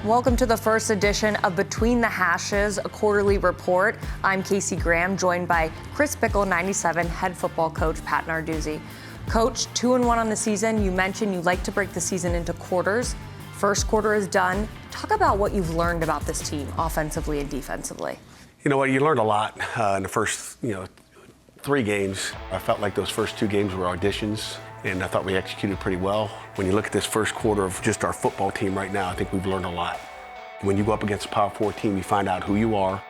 Welcome to the first edition of Between the Hashes, a quarterly report. I'm Casey Graham, joined by Chris Pickle, 97, head football coach Pat Narduzzi. Coach, 2-1 on the season. You mentioned you like to break the season into quarters. First quarter is done. Talk about what you've learned about this team, offensively and defensively. You know what, you learned a lot in the first, 3 games. I felt like those first 2 games were auditions, and I thought we executed pretty well. When you look at this first quarter of just our football team right now, I think we've learned a lot. When you go up against a Power 4 team, you find out who you are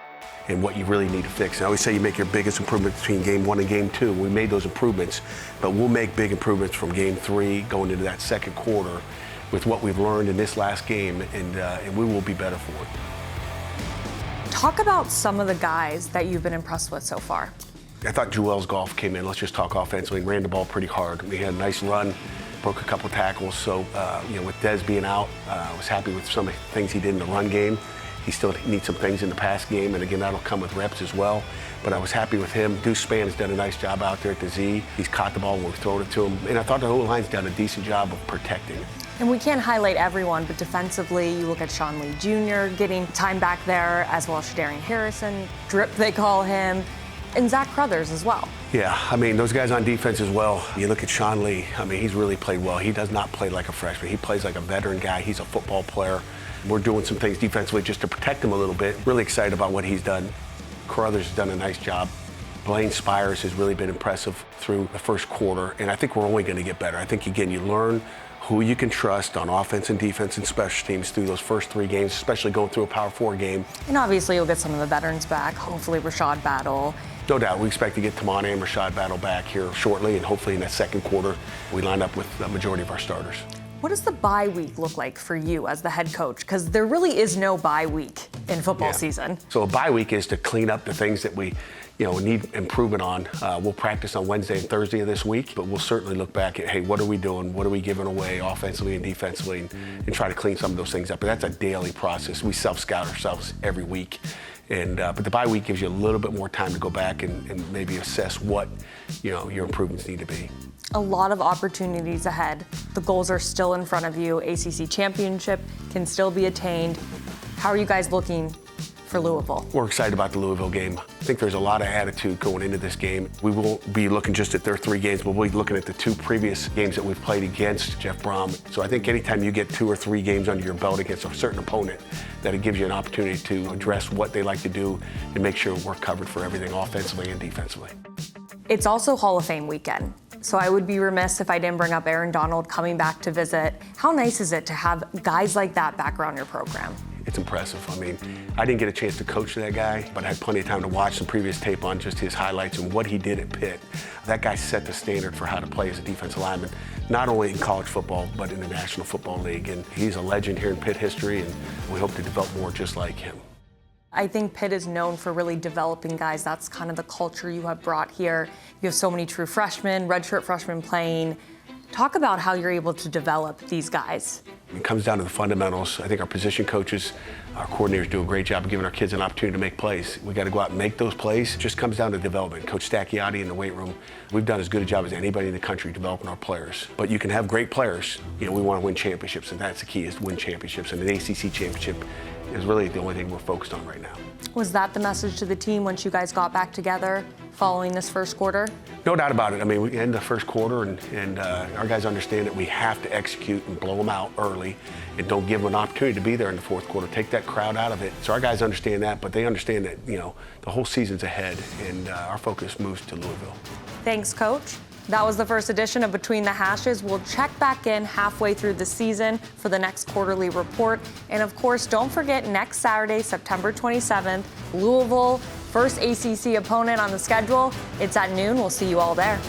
and what you really need to fix. And I always say you make your biggest improvement between game 1 and game 2. We made those improvements, but we'll make big improvements from game 3 going into that second quarter with what we've learned in this last game, and we will be better for it. Talk about some of the guys that you've been impressed with so far. I thought Joel's golf came in. Let's just talk offensively. Ran the ball pretty hard. We had a nice run, broke a couple tackles. So, with Dez being out, I was happy with some of the things he did in the run game. He still needs some things in the pass game, and again, that'll come with reps as well. But I was happy with him. Deuce Spann has done a nice job out there at the Z. He's caught the ball when we've thrown it to him. And I thought the whole line's done a decent job of protecting. And we can't highlight everyone, but defensively, you look at Sean Lee Jr. getting time back there, as well as Shadarian Harrison, Drip they call him, and Zach Crothers as well. Yeah, those guys on defense as well. You look at Sean Lee, he's really played well. He does not play like a freshman. He plays like a veteran guy. He's a football player. We're doing some things defensively just to protect him a little bit. Really excited about what he's done. Crothers has done a nice job. Blaine Spires has really been impressive through the first quarter, and I think we're only going to get better. I think, again, you learn who you can trust on offense and defense and special teams through those first 3 games, especially going through a Power 4 game. And obviously you'll get some of the veterans back, hopefully Rashad Battle. No doubt, we expect to get Tamana and Rashad Battle back here shortly, and hopefully in that second quarter, we line up with the majority of our starters. What does the bye week look like for you as the head coach? Because there really is no bye week in football season. So a bye week is to clean up the things that we need improvement on. We'll practice on Wednesday and Thursday of this week, but we'll certainly look back at, hey, what are we doing? What are we giving away offensively and defensively, and try to clean some of those things up. But that's a daily process. We self-scout ourselves every week. But the bye week gives you a little bit more time to go back and maybe assess what your improvements need to be. A lot of opportunities ahead. The goals are still in front of you. ACC championship can still be attained. How are you guys looking for Louisville? We're excited about the Louisville game. I think there's a lot of attitude going into this game. We won't be looking just at their 3 games, but we'll be looking at the 2 previous games that we've played against Jeff Brom. So I think anytime you get 2 or 3 games under your belt against a certain opponent, that it gives you an opportunity to address what they like to do and make sure we're covered for everything offensively and defensively. It's also Hall of Fame weekend, so I would be remiss if I didn't bring up Aaron Donald coming back to visit. How nice is it to have guys like that back around your program? It's impressive. I didn't get a chance to coach that guy, but I had plenty of time to watch some previous tape on just his highlights and what he did at Pitt. That guy set the standard for how to play as a defensive lineman, not only in college football, but in the National Football League. And he's a legend here in Pitt history, and we hope to develop more just like him. I think Pitt is known for really developing guys. That's kind of the culture you have brought here. You have so many true freshmen, redshirt freshmen playing. Talk about how you're able to develop these guys. It comes down to the fundamentals. I think our position coaches, our coordinators do a great job of giving our kids an opportunity to make plays. We got to go out and make those plays. It just comes down to development. Coach Stacchiotti in the weight room, we've done as good a job as anybody in the country developing our players. But you can have great players. We want to win championships, and that's the key, is to win championships. And an ACC championship is really the only thing we're focused on right now. Was that the message to the team once you guys got back together following this first quarter? No doubt about it. We end the first quarter, and our guys understand that we have to execute and blow them out early and don't give them an opportunity to be there in the fourth quarter. Take that crowd out of it. So our guys understand that, but they understand that, the whole season's ahead, and our focus moves to Louisville. Thanks, Coach. That was the first edition of Between the Hashes. We'll check back in halfway through the season for the next quarterly report. And of course, don't forget next Saturday, September 27th, Louisville, first ACC opponent on the schedule. It's at noon. We'll see you all there.